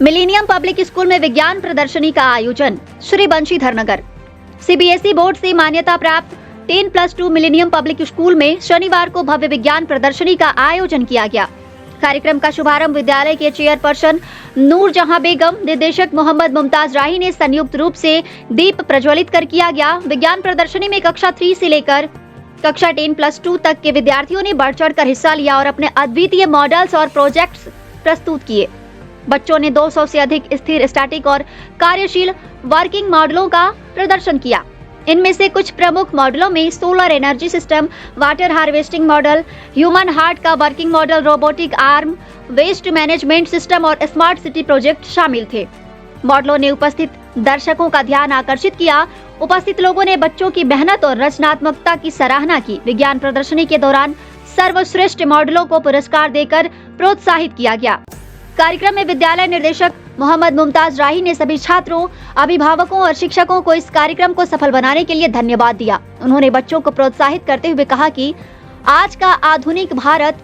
Millennium public school में विज्ञान प्रदर्शनी का आयोजन। श्री बंशीधर नगर सीबीएसई बोर्ड से मान्यता प्राप्त 10+2 मिलेनियम पब्लिक स्कूल में शनिवार को भव्य विज्ञान प्रदर्शनी का आयोजन किया गया। कार्यक्रम का शुभारंभ विद्यालय के चेयरपर्सन नूरजहां बेगम, निदेशक मोहम्मद मुमताज राही ने संयुक्त रूप से दीप प्रज्वलित कर किया गया। विज्ञान प्रदर्शनी में कक्षा 3 से लेकर कक्षा 10+2 तक के विद्यार्थियों ने बढ़ चढ़ कर हिस्सा लिया और अपने अद्वितीय मॉडल्स और प्रोजेक्ट्स प्रस्तुत किए। बच्चों ने 200 से अधिक स्थिर, स्टैटिक और कार्यशील वर्किंग मॉडलों का प्रदर्शन किया। इनमें से कुछ प्रमुख मॉडलों में solar energy system, water harvesting model, human heart का working model, robotic arm, waste management system और स्मार्ट सिटी प्रोजेक्ट शामिल थे। मॉडलों ने उपस्थित दर्शकों का ध्यान आकर्षित किया। उपस्थित लोगों ने बच्चों की मेहनत और रचनात्मकता की सराहना की। विज्ञान प्रदर्शनी के दौरान सर्वश्रेष्ठ मॉडलों को पुरस्कार देकर प्रोत्साहित किया गया। कार्यक्रम में विद्यालय निर्देशक मोहम्मद मुमताज राही ने सभी छात्रों, अभिभावकों और शिक्षकों को इस कार्यक्रम को सफल बनाने के लिए धन्यवाद दिया। उन्होंने बच्चों को प्रोत्साहित करते हुए कहा कि आज का आधुनिक भारत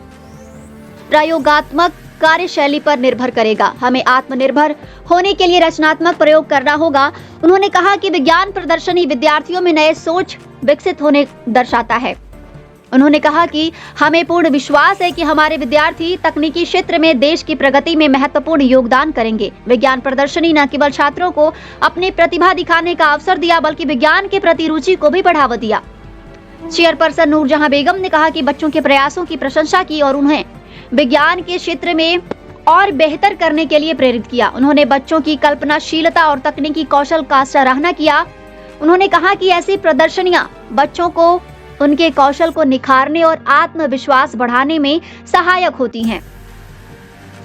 प्रयोगात्मक कार्यशैली पर निर्भर करेगा। हमें आत्मनिर्भर होने के लिए रचनात्मक प्रयोग करना होगा। उन्होंने कहा कि विज्ञान प्रदर्शनी विद्यार्थियों में नए सोच विकसित होने दर्शाता है। उन्होंने कहा कि हमें पूर्ण विश्वास है कि हमारे विद्यार्थी तकनीकी क्षेत्र में देश की प्रगति में महत्वपूर्ण योगदान करेंगे। विज्ञान प्रदर्शनी न केवल छात्रों को अपनी प्रतिभा दिखाने का अवसर दिया, बल्कि विज्ञान के प्रति रुचि को भी बढ़ावा दिया। चेयरपर्सन नूरजहां बेगम ने कहा कि बच्चों के प्रयासों की प्रशंसा की और उन्हें विज्ञान के क्षेत्र में और बेहतर करने के लिए प्रेरित किया। उन्होंने बच्चों की कल्पनाशीलता और तकनीकी कौशल का सराहना किया। उन्होंने कहा कि ऐसी प्रदर्शनियां बच्चों को उनके कौशल को निखारने और आत्मविश्वास बढ़ाने में सहायक होती हैं।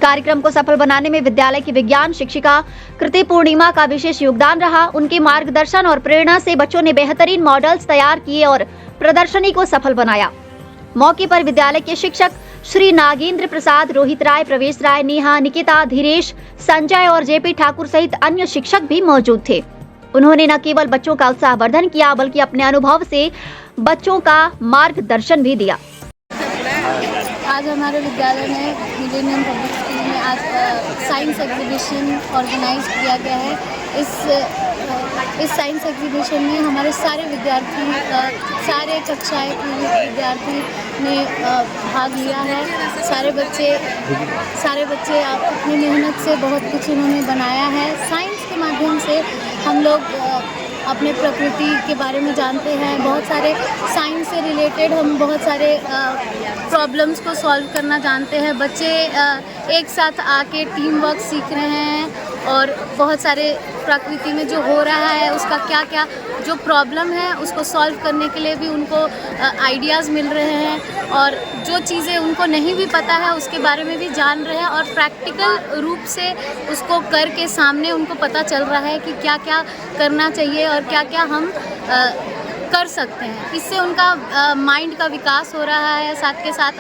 कार्यक्रम को सफल बनाने में विद्यालय की विज्ञान शिक्षिका कृति पूर्णिमा का विशेष योगदान रहा। उनके मार्गदर्शन और प्रेरणा से बच्चों ने बेहतरीन मॉडल्स तैयार किए और प्रदर्शनी को सफल बनाया। मौके पर विद्यालय के शिक्षक श्री नागेंद्र प्रसाद, रोहित राय, प्रवेश राय, नेहा, निकिता, धीरेश, संजय और जेपी ठाकुर सहित अन्य शिक्षक भी मौजूद थे। उन्होंने न केवल बच्चों का उत्साहवर्धन किया, बल्कि अपने अनुभव से बच्चों का मार्गदर्शन भी दिया। आज हमारे विद्यालय में मिलेनियम पब्लिक स्कूल में आज साइंस एग्जीबिशन ऑर्गेनाइज किया गया है। इस साइंस एग्जीबिशन में हमारे सारे विद्यार्थी, सारे कक्षाएं के विद्यार्थी ने भाग लिया है। सारे बच्चे अपनी मेहनत से बहुत कुछ उन्होंने बनाया है। साइंस के माध्यम से हम लोग अपने प्रकृति के बारे में जानते हैं। बहुत सारे साइंस से रिलेटेड हम बहुत सारे प्रॉब्लम्स को सॉल्व करना जानते हैं। बच्चे एक साथ आके टीम वर्क सीख रहे हैं और बहुत सारे प्रकृति में जो हो रहा है उसका क्या क्या जो प्रॉब्लम है उसको सॉल्व करने के लिए भी उनको आइडियाज़ मिल रहे हैं और जो चीज़ें उनको नहीं भी पता है उसके बारे में भी जान रहे हैं और प्रैक्टिकल रूप से उसको करके सामने उनको पता चल रहा है कि क्या क्या करना चाहिए और क्या क्या हम कर सकते हैं। इससे उनका माइंड का विकास हो रहा है। साथ के साथ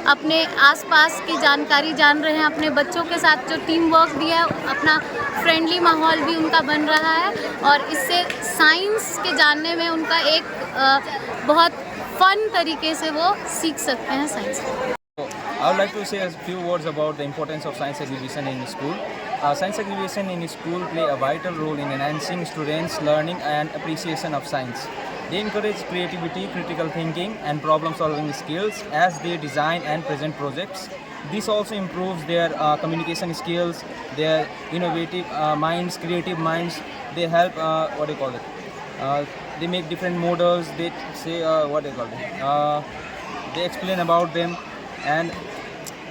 अपने आसपास की जानकारी जान रहे हैं। अपने बच्चों के साथ जो टीम वर्क भी है, अपना फ्रेंडली माहौल भी उनका बन रहा है और इससे साइंस के जानने में उनका एक बहुत फन तरीके से वो सीख सकते हैं science. I would like to say a few words about the importance of science exhibition in school. Science exhibition in school play a vital role in enhancing students' learning and appreciation of science. They encourage creativity, critical thinking, and problem-solving skills as they design and present projects. This also improves their communication skills, their innovative minds, creative minds. They help, they make different models. They say, they explain about them, and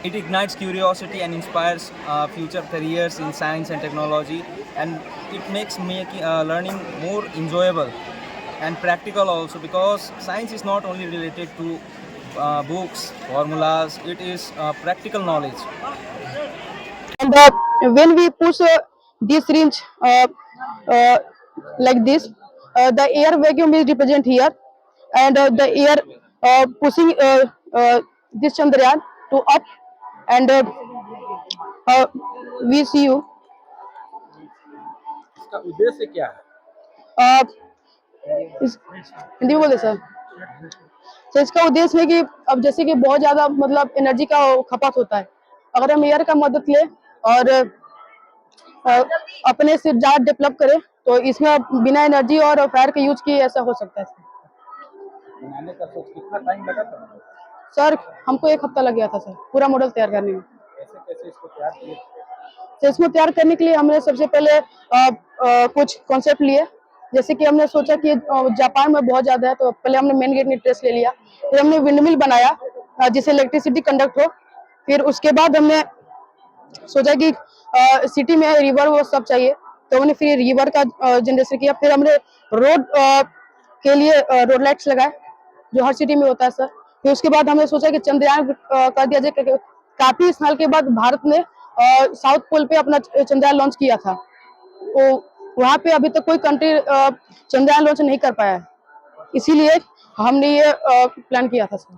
it ignites curiosity and inspires future careers in science and technology, and it makes learning more enjoyable and practical also, because science is not only related to books, formulas, it is practical knowledge. And when we push this syringe like this, the air vacuum is represent here, and the air pushing this Chandrayaan to up, and we see you. इसका उद्देश्य क्या है? हिंदी में बोले sir. तो इसका उद्देश्य है कि अब जैसे कि बहुत ज़्यादा मतलब एनर्जी का खपत होता है, अगर हम एयर का मदद लें और अपने से ज़्यादा डेवलप करे, तो इसमें बिना एनर्जी और फायर के यूज किए ऐसा हो सकता है। बनाने का सोच कितना टाइम लगा था? सर हमको 1 हफ्ता लग गया था सर, पूरा मॉडल तैयार करने में। कैसे कैसे इसको तैयार किए? तो इसको तैयार करने के लिए हमने सबसे पहले कुछ कॉन्सेप्ट लिए, जैसे कि हमने सोचा कि जापान में बहुत ज़्यादा है, तो पहले हमने मेन गेट ट्रेस ले लिया। फिर हमने विंडमिल बनाया जिससे इलेक्ट्रिसिटी कंडक्ट हो। फिर उसके बाद हमने सोचा कि सिटी में रिवर वो सब चाहिए, तो हमने फिर रिवर का जनरेशन किया। फिर हमने रोड के लिए रोड लाइट्स लगाए, जो हर सिटी में होता है सर। फिर उसके बाद हमने सोचा कि चंद्रयान कर दिया जाए, क्योंकि काफी साल के बाद भारत ने साउथ पोल पे अपना चंद्रयान लॉन्च किया था, तो वहाँ पे अभी तक कोई कंट्री चंद्रयान लॉन्च नहीं कर पाया है, इसीलिए हमने ये प्लान किया था सर।